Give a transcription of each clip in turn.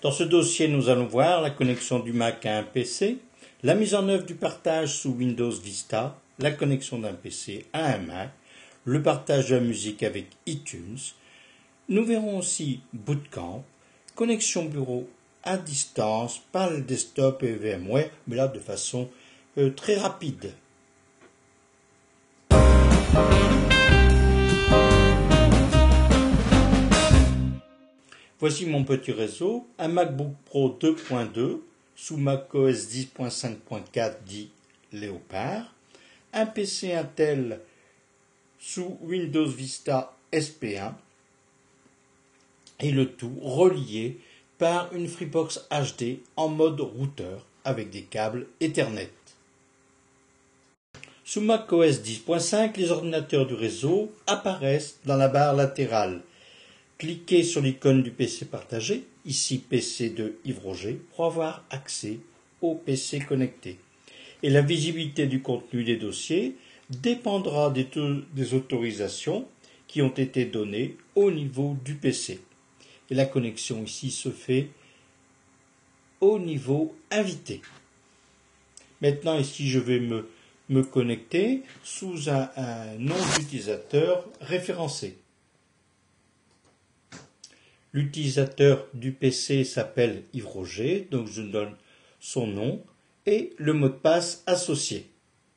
Dans ce dossier, nous allons voir la connexion du Mac à un PC, la mise en œuvre du partage sous Windows Vista, la connexion d'un PC à un Mac, le partage de la musique avec iTunes. Nous verrons aussi Bootcamp, connexion bureau à distance par le desktop et VMware, mais là de façon très rapide. Voici mon petit réseau, un MacBook Pro 2.2 sous macOS 10.5.4 dit Léopard, un PC Intel sous Windows Vista SP1 et le tout relié par une Freebox HD en mode routeur avec des câbles Ethernet. Sous macOS 10.5, les ordinateurs du réseau apparaissent dans la barre latérale. Cliquez sur l'icône du PC partagé, ici PC de Yves Roger, pour avoir accès au PC connecté. Et la visibilité du contenu des dossiers dépendra des autorisations qui ont été données au niveau du PC. Et la connexion ici se fait au niveau invité. Maintenant ici je vais me connecter sous un nom d'utilisateur référencé. L'utilisateur du PC s'appelle Yves Roger, donc je donne son nom et le mot de passe associé.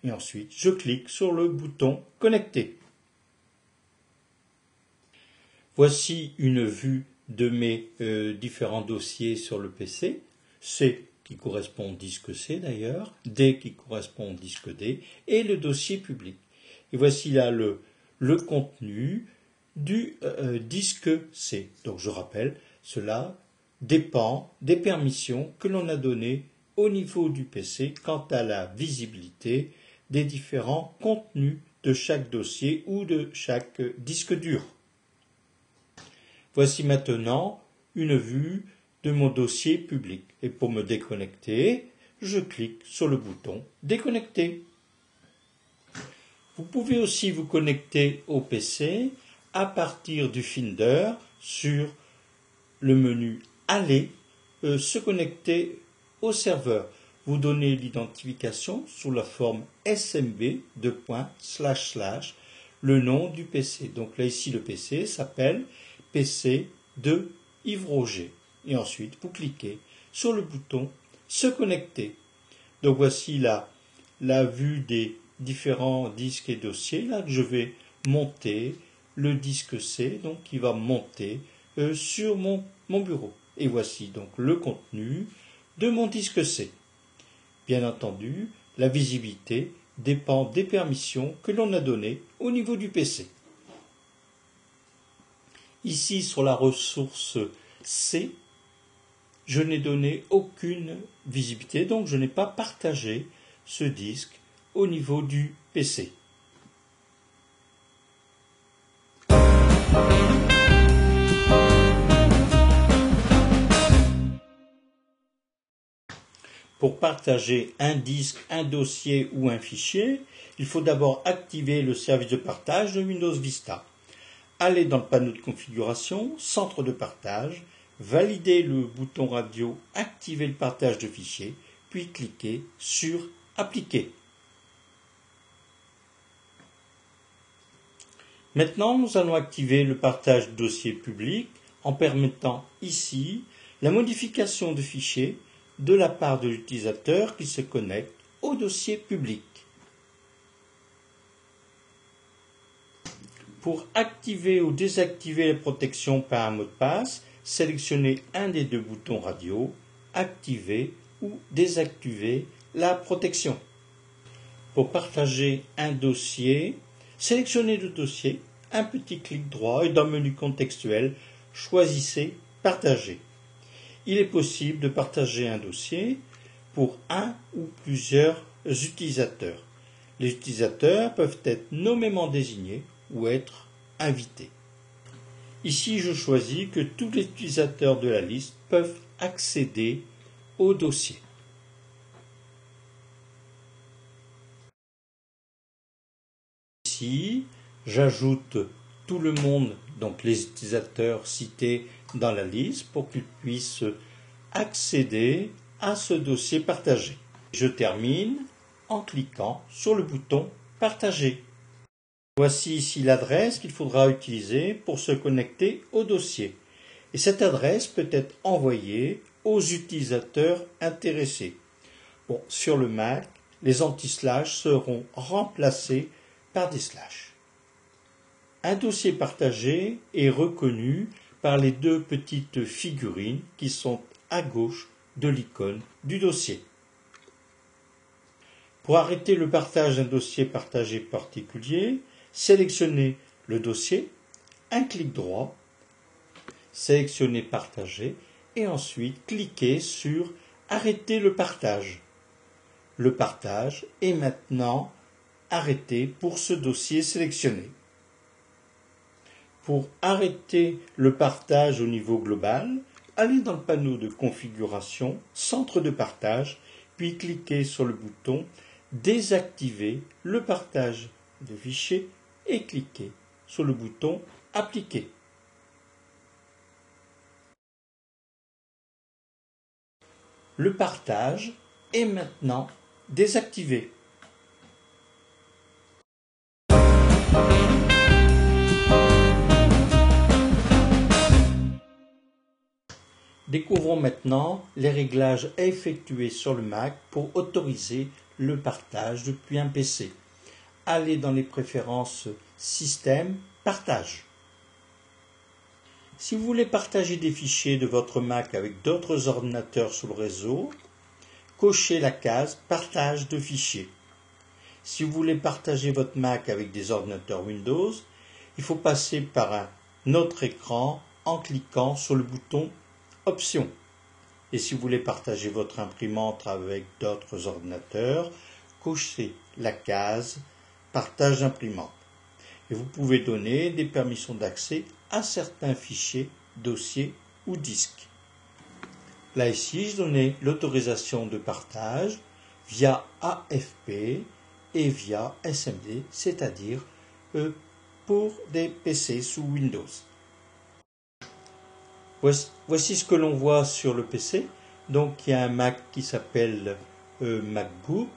Et ensuite, je clique sur le bouton Connecter. Voici une vue de mes différents dossiers sur le PC. C qui correspond au disque C d'ailleurs, D qui correspond au disque D et le dossier public. Et voici là le contenu du disque C. Donc je rappelle, cela dépend des permissions que l'on a données au niveau du PC quant à la visibilité des différents contenus de chaque dossier ou de chaque disque dur. Voici maintenant une vue de mon dossier public. Et pour me déconnecter, je clique sur le bouton Déconnecter. Vous pouvez aussi vous connecter au PC à partir du Finder sur le menu Aller, se connecter au serveur. Vous donnez l'identification sous la forme SMB le nom du PC. Donc là ici le PC s'appelle PC de Yves Roger. Et ensuite vous cliquez sur le bouton Se connecter. Donc voici la vue des différents disques et dossiers. Là je vais monter le disque C, donc qui va monter sur mon bureau. Et voici donc le contenu de mon disque C. Bien entendu, la visibilité dépend des permissions que l'on a données au niveau du PC. Ici, sur la ressource C, je n'ai donné aucune visibilité, donc je n'ai pas partagé ce disque au niveau du PC. Pour partager un disque, un dossier ou un fichier, il faut d'abord activer le service de partage de Windows Vista. Allez dans le panneau de configuration, centre de partage, validez le bouton radio, activez le partage de fichiers, puis cliquez sur Appliquer. Maintenant, nous allons activer le partage de dossier public en permettant ici la modification de fichiers de la part de l'utilisateur qui se connecte au dossier public. Pour activer ou désactiver la protection par un mot de passe, sélectionnez un des deux boutons radio, activer ou désactiver la protection. Pour partager un dossier, sélectionnez le dossier, un petit clic droit et dans le menu contextuel, choisissez Partager. Il est possible de partager un dossier pour un ou plusieurs utilisateurs. Les utilisateurs peuvent être nommément désignés ou être invités. Ici, je choisis que tous les utilisateurs de la liste peuvent accéder au dossier. Ici, j'ajoute tout le monde, donc les utilisateurs cités dans la liste, pour qu'ils puissent accéder à ce dossier partagé. Je termine en cliquant sur le bouton Partager. Voici ici l'adresse qu'il faudra utiliser pour se connecter au dossier. Et cette adresse peut être envoyée aux utilisateurs intéressés. Bon, sur le Mac, les anti-slash seront remplacés par des slash. Un dossier partagé est reconnu par les deux petites figurines qui sont à gauche de l'icône du dossier. Pour arrêter le partage d'un dossier partagé particulier, sélectionnez le dossier, un clic droit, sélectionnez Partager et ensuite cliquez sur Arrêter le partage. Le partage est maintenant arrêté pour ce dossier sélectionné. Pour arrêter le partage au niveau global, allez dans le panneau de configuration, centre de partage, puis cliquez sur le bouton Désactiver le partage de fichiers et cliquez sur le bouton Appliquer. Le partage est maintenant désactivé. Découvrons maintenant les réglages à effectuer sur le Mac pour autoriser le partage depuis un PC. Allez dans les préférences Système, Partage. Si vous voulez partager des fichiers de votre Mac avec d'autres ordinateurs sur le réseau, cochez la case Partage de fichiers. Si vous voulez partager votre Mac avec des ordinateurs Windows, il faut passer par un autre écran en cliquant sur le bouton Options. Et si vous voulez partager votre imprimante avec d'autres ordinateurs, cochez la case Partage d'imprimante. Et vous pouvez donner des permissions d'accès à certains fichiers, dossiers ou disques. Là ici, je donnais l'autorisation de partage via AFP et via SMD, c'est-à-dire pour des PC sous Windows. Voici ce que l'on voit sur le PC. Donc il y a un Mac qui s'appelle MacBook.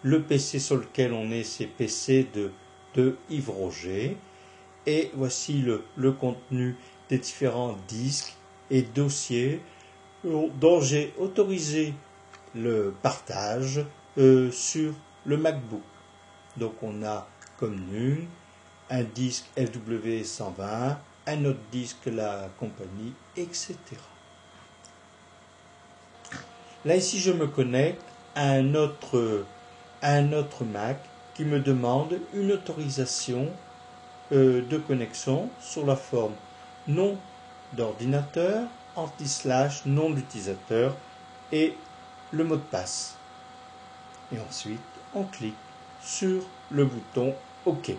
Le PC sur lequel on est, c'est PC de Yves Roger. Et voici le contenu des différents disques et dossiers dont j'ai autorisé le partage sur le MacBook. Donc on a comme nul un disque FW120, un autre disque la compagnie, etc. Là ici je me connecte à un autre Mac qui me demande une autorisation de connexion sur la forme nom d'ordinateur, anti-slash, nom d'utilisateur et le mot de passe. Et ensuite on clique sur le bouton OK.